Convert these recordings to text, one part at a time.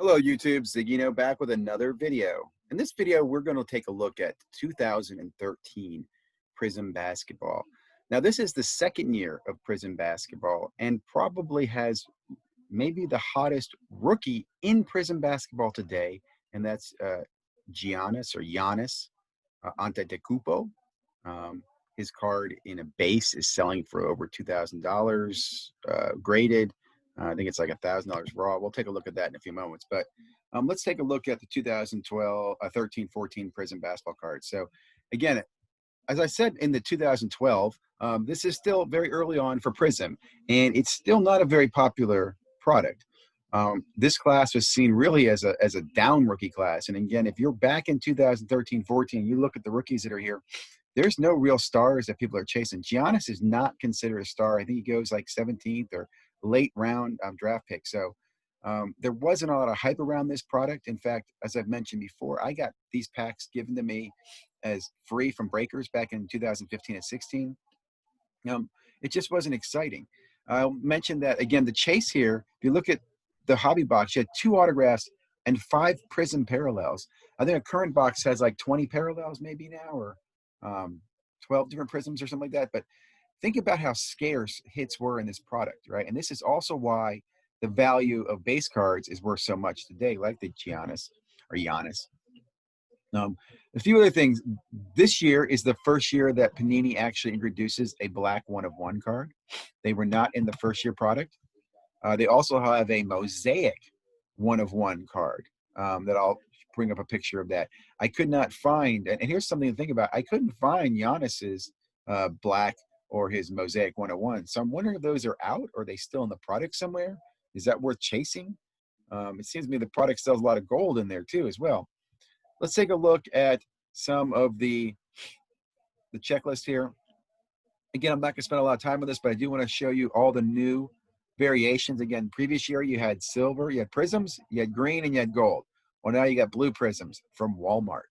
Hello YouTube, Zigino back with another video. In this video, we're going to take a look at 2013 Prizm Basketball. Now, this is the second year of Prizm Basketball and probably has maybe the hottest rookie in Prizm Basketball today, and that's Giannis Antetokounmpo. His card in a base is selling for over $2,000 graded. I think it's like $1,000 raw. We'll take a look at that in a few moments. But let's take a look at the 2012, 13-14 Prizm basketball cards. So again, as I said in the 2012, this is still very early on for Prizm, and it's still not a very popular product. This class was seen really as a down rookie class. And again, if you're back in 2013-14, you look at the rookies that are here, there's no real stars that people are chasing. Giannis is not considered a star. I think he goes like 17th or late round draft pick. So there wasn't a lot of hype around this product. In fact, as I've mentioned before, I got these packs given to me as free from breakers back in 2015 and 16. It just wasn't exciting. I'll mention that, again, the chase here, if you look at the hobby box, you had 2 autographs and 5 Prizm parallels. I think a current box has like 20 parallels maybe now, or 12 different Prizms or something like that. But think about how scarce hits were in this product, right? And this is also why the value of base cards is worth so much today, like the Giannis. A few other things. This year is the first year that Panini actually introduces a black 1-of-1 card. They were not in the first year product. They also have a mosaic 1-of-1 card that I'll bring up a picture of that. I could not find, and here's something to think about, I couldn't find Giannis's black or his mosaic 1-of-1. So I'm wondering if those are out, or are they still in the product somewhere? Is that worth chasing? It seems to me the product sells a lot of gold in there too as well. Let's take a look at some of the checklist here. Again, I'm not going to spend a lot of time on this, but I do want to show you all the new variations. Again, previous year you had silver, you had Prizms, you had green, and you had gold. Well, now you got blue Prizms from Walmart,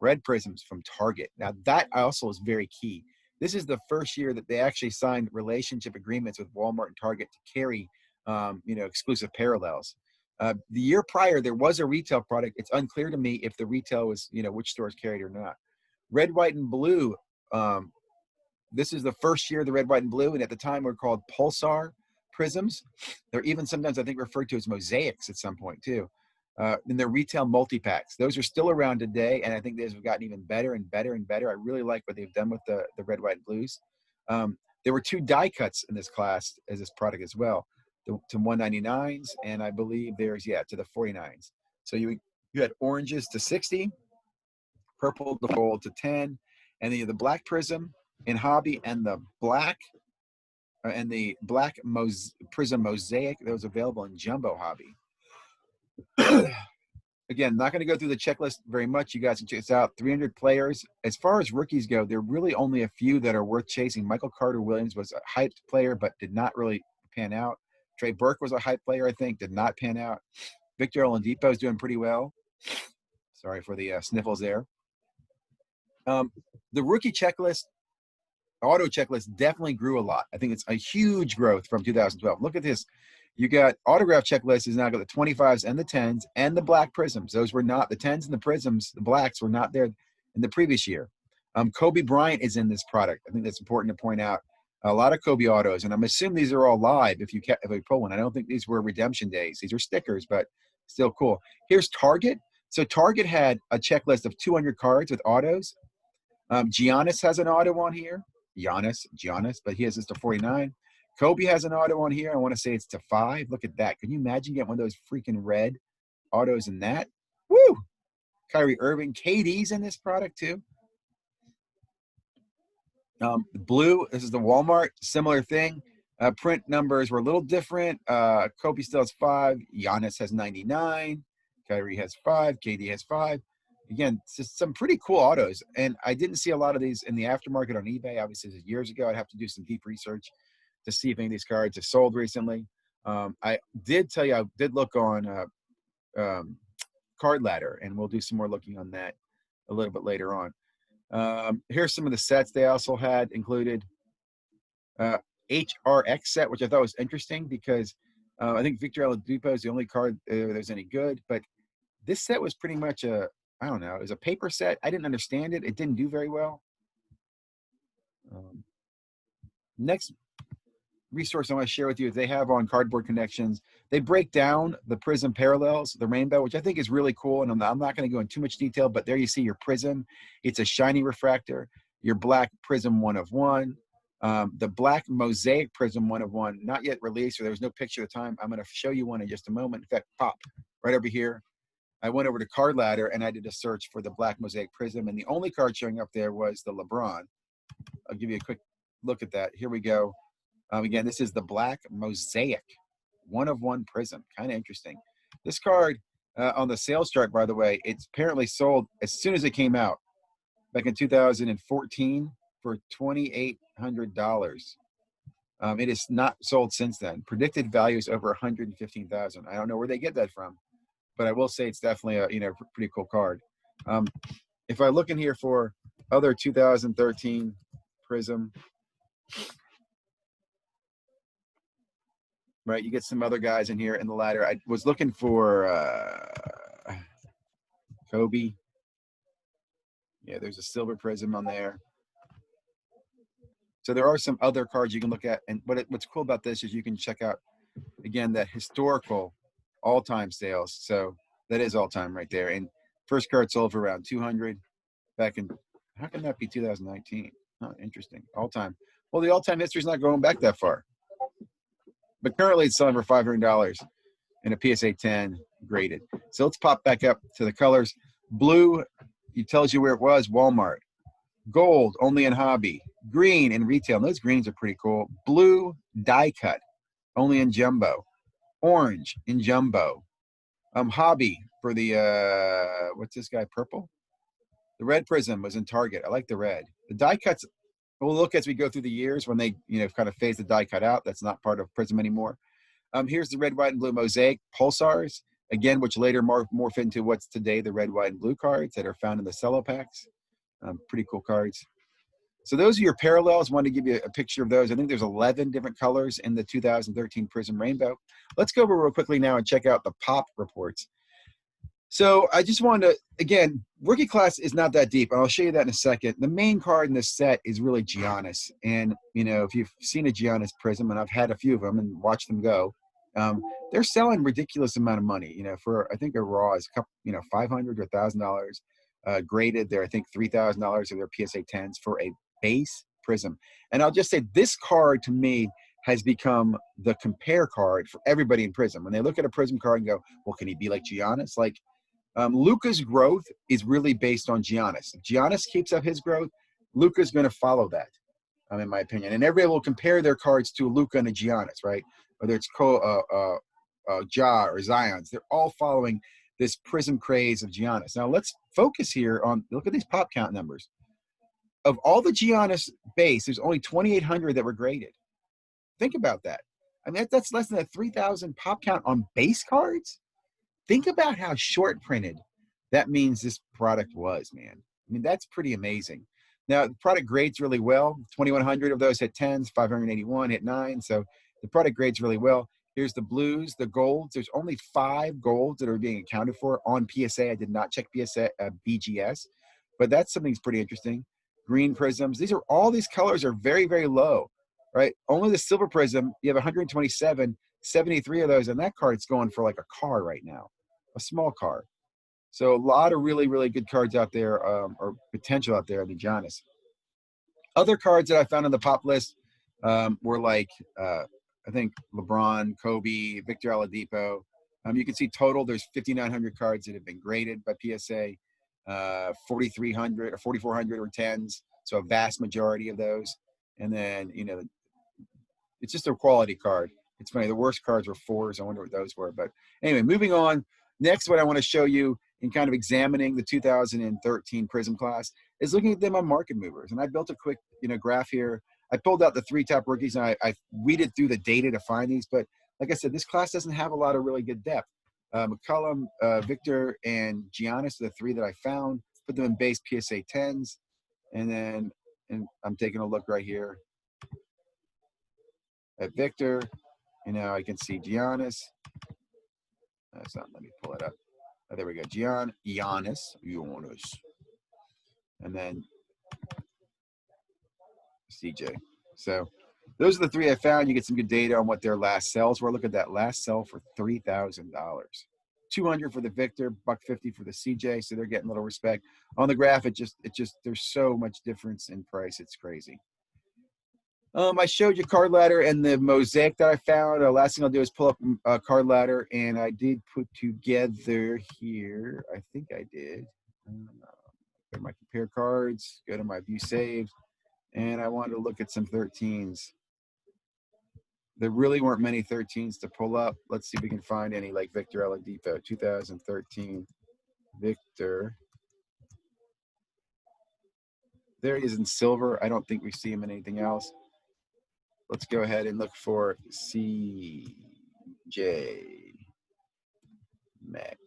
red Prizms from Target. Now that also is very key. This is the first year that they actually signed relationship agreements with Walmart and Target to carry, exclusive parallels. The year prior, there was a retail product. It's unclear to me if the retail was, which stores carried or not. Red, white, and blue. This is the first year of the red, white, and blue, and at the time were called Pulsar Prizms. They're even sometimes, I think, referred to as mosaics at some point too. And they're retail multi-packs. Those are still around today, and I think those have gotten even better and better and better. I really like what they've done with the red, white, and blues. There were 2 die cuts in this class as this product as well, to 199s, and I believe there's, to the 49s. So you had oranges to 60, purple to gold to 10, and then the black Prizm in hobby and the black Prizm mosaic that was available in jumbo hobby. Again, not going to go through the checklist very much. You guys can check this out. 300 players. As far as rookies go, there are really only a few that are worth chasing. Michael Carter-Williams was a hyped player, but did not really pan out. Trey Burke was a hyped player, I think, did not pan out. Victor Oladipo is doing pretty well. Sorry for the sniffles there. The rookie checklist, auto checklist, definitely grew a lot. I think it's a huge growth from 2012. Look at this. You got autograph checklist is now got the 25s and the 10s and the black Prizms. Those were not, the 10s and the Prizms, the blacks were not there in the previous year. Kobe Bryant is in this product. I think that's important to point out. A lot of Kobe autos, and I'm assuming these are all live if you pull one. I don't think these were redemption days. These are stickers, but still cool. Here's Target. So Target had a checklist of 200 cards with autos. Giannis has an auto on here. Giannis, but he has this to 49. Kobe has an auto on here. I want to say it's to 5. Look at that. Can you imagine getting one of those freaking red autos in that? Woo! Kyrie Irving. KD's in this product too. The blue, this is the Walmart, similar thing. Print numbers were a little different. Kobe still has 5. Giannis has 99. Kyrie has 5. KD has 5. Again, some pretty cool autos. And I didn't see a lot of these in the aftermarket on eBay. Obviously, this is years ago. I'd have to do some deep research to see if any of these cards have sold recently. I did tell you, I did look on Card Ladder, and we'll do some more looking on that a little bit later on. Here's some of the sets they also had included. HRX set, which I thought was interesting because I think Victor Oladipo is the only card there's any good, but this set was pretty much I don't know, it was a paper set. I didn't understand it. It didn't do very well. Next resource I want to share with you is they have on Cardboard Connections. They break down the Prizm parallels, the rainbow, which I think is really cool. And I'm not going to go in too much detail, but there you see your Prizm. It's a shiny refractor. Your black Prizm 1 of 1. The black mosaic Prizm 1 of 1, not yet released, or there was no picture at the time. I'm going to show you one in just a moment. In fact, pop right over here. I went over to Card Ladder and I did a search for the black mosaic Prizm, and the only card showing up there was the LeBron. I'll give you a quick look at that. Here we go. Again, this is the black mosaic 1 of 1 Prizm. Kind of interesting. This card on the sales chart, by the way, it's apparently sold as soon as it came out back in 2014 for $2,800. It is not sold since then. Predicted value is over 115,000. I don't know where they get that from, but I will say it's definitely a pretty cool card. If I look in here for other 2013 Prizm, right, you get some other guys in here in the ladder. I was looking for Kobe. Yeah, there's a silver Prizm on there. So there are some other cards you can look at. And what's cool about this is you can check out, again, that historical all-time sales. So that is all-time right there. And first card sold for around 200 back in, how can that be 2019? Huh, interesting. All-time. Well, the all-time history is not going back that far. But currently it's selling for $500 in a PSA 10 graded. So let's pop back up to the colors. Blue, it tells you where it was, Walmart. Gold, only in hobby. Green in retail. And those greens are pretty cool. Blue, die cut, only in jumbo. Orange in jumbo. Hobby for the, what's this guy, purple? The red Prizm was in Target. I like the red. The die cuts, we'll look as we go through the years when they, kind of phase the die cut out. That's not part of Prizm anymore. Here's the red, white, and blue mosaic pulsars, again, which later morph into what's today the red, white, and blue cards that are found in the cello packs. Pretty cool cards. So those are your parallels. I wanted to give you a picture of those. I think there's 11 different colors in the 2013 Prizm Rainbow. Let's go over real quickly now and check out the pop reports. So I just wanted to, again, rookie class is not that deep. I'll show you that in a second. The main card in this set is really Giannis. And, if you've seen a Giannis Prizm, and I've had a few of them and watched them go, they're selling ridiculous amount of money, for, I think a raw is a couple, $500 or $1,000. Graded, they're, I think, $3,000 of their PSA 10s for a base Prizm. And I'll just say this card to me has become the compare card for everybody in Prizm. When they look at a Prizm card and go, well, can he be like Giannis? Like, Luka's growth is really based on Giannis. If Giannis keeps up his growth, Luka's going to follow that, in my opinion. And everybody will compare their cards to Luka and a Giannis, right? Whether it's Ja or Zion's, they're all following this Prizm craze of Giannis. Now let's focus here on, look at these pop count numbers. Of all the Giannis base, there's only 2,800 that were graded. Think about that. I mean, that's less than a 3,000 pop count on base cards. Think about how short printed that means this product was, man. I mean, that's pretty amazing. Now, the product grades really well. 2,100 of those hit 10s, 581 hit 9. So the product grades really well. Here's the blues, the golds. There's only 5 golds that are being accounted for on PSA. I did not check PSA BGS, but that's something that's pretty interesting. Green Prizms. All these colors are very, very low, right? Only the silver Prizm, you have 127, 73 of those, and that card's going for like a car right now. A small car. So a lot of really, really good cards out there, or potential out there in the Giannis. Other cards that I found on the pop list were like, I think LeBron, Kobe, Victor Oladipo. You can see total, there's 5,900 cards that have been graded by PSA, 4,300 or 4,400 or 10s. So a vast majority of those. And then, it's just a quality card. It's funny, the worst cards were 4s. I wonder what those were. But anyway, moving on. Next, what I want to show you in kind of examining the 2013 Prizm class is looking at them on market movers. And I built a quick, graph here. I pulled out the 3 top rookies, and I weeded through the data to find these. But like I said, this class doesn't have a lot of really good depth. McCollum, Victor, and Giannis are the 3 that I found. Put them in base PSA 10s. And then I'm taking a look right here at Victor. You know, I can see Giannis. That's not. Let me pull it up. Oh, there we go. Giannis. And then CJ. So those are the three I found. You get some good data on what their last sells were. Look at that last sell for $3,000. $200 for the Victor, $150 for the CJ. So they're getting a little respect. On the graph, it just there's so much difference in price. It's crazy. I showed you card ladder and the mosaic that I found. Last thing I'll do is pull up a card ladder, and I did put together here. I think I did. Go to my compare cards, go to my view saved, and I wanted to look at some 13s. There really weren't many 13s to pull up. Let's see if we can find any, like Victor Oladipo, 2013 Victor. There he is in silver. I don't think we see him in anything else. Let's go ahead and look for CJ Mac.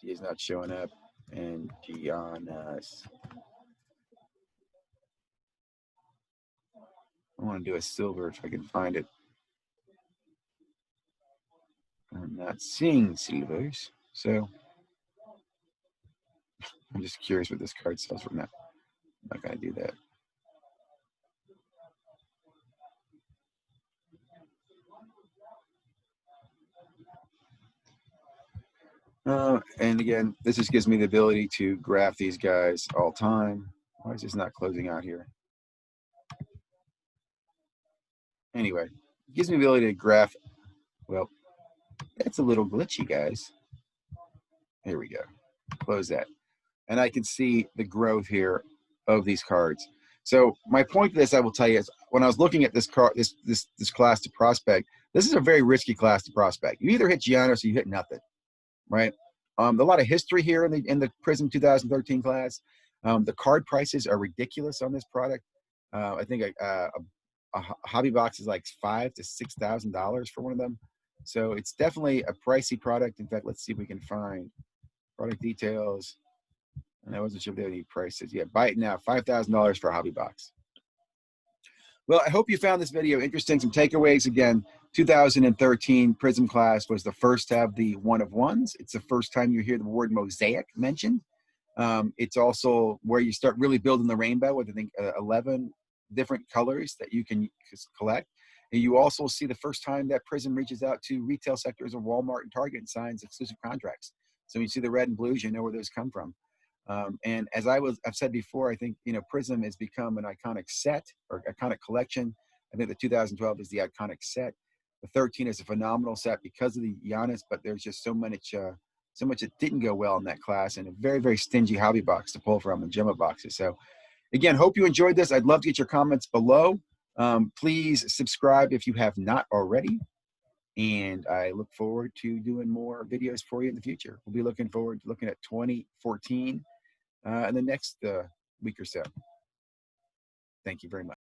He is not showing up. And Giannis. I want to do a silver if I can find it. I'm not seeing silvers, so I'm just curious what this card sells for now. I'm not going to do that. And again, this just gives me the ability to graph these guys all time. Why is this not closing out here? Anyway, it gives me the ability to graph. Well, that's a little glitchy, guys. Here we go. Close that. And I can see the growth here of these cards. So my point to this, I will tell you, is when I was looking at this card, this class to prospect, this is a very risky class to prospect. You either hit Giannis or you hit nothing, right? A lot of history here in the Prizm 2013 class. The card prices are ridiculous on this product. I think a hobby box is like $5,000 to $6,000 for one of them. So it's definitely a pricey product. In fact, let's see if we can find product details. And I wasn't sure if they had any prices. Yeah, buy it now, $5,000 for a hobby box. Well, I hope you found this video interesting. Some takeaways. Again, 2013 Prizm class was the first to have the one of ones. It's the first time you hear the word mosaic mentioned. It's also where you start really building the rainbow with, I think, 11 different colors that you can collect. And you also see the first time that Prizm reaches out to retail sectors of Walmart and Target and signs exclusive contracts. So you see the red and blues, you know where those come from. And as I've said before, I think, you know, Prizm has become an iconic set or iconic collection. I think the 2012 is the iconic set. The 13 is a phenomenal set because of the Giannis, but there's just so much that didn't go well in that class, and a very, very stingy hobby box to pull from and Gemma boxes. So again, hope you enjoyed this. I'd love to get your comments below. Please subscribe if you have not already. And I look forward to doing more videos for you in the future. We'll be looking forward to looking at 2014 in the next week or so. Thank you very much.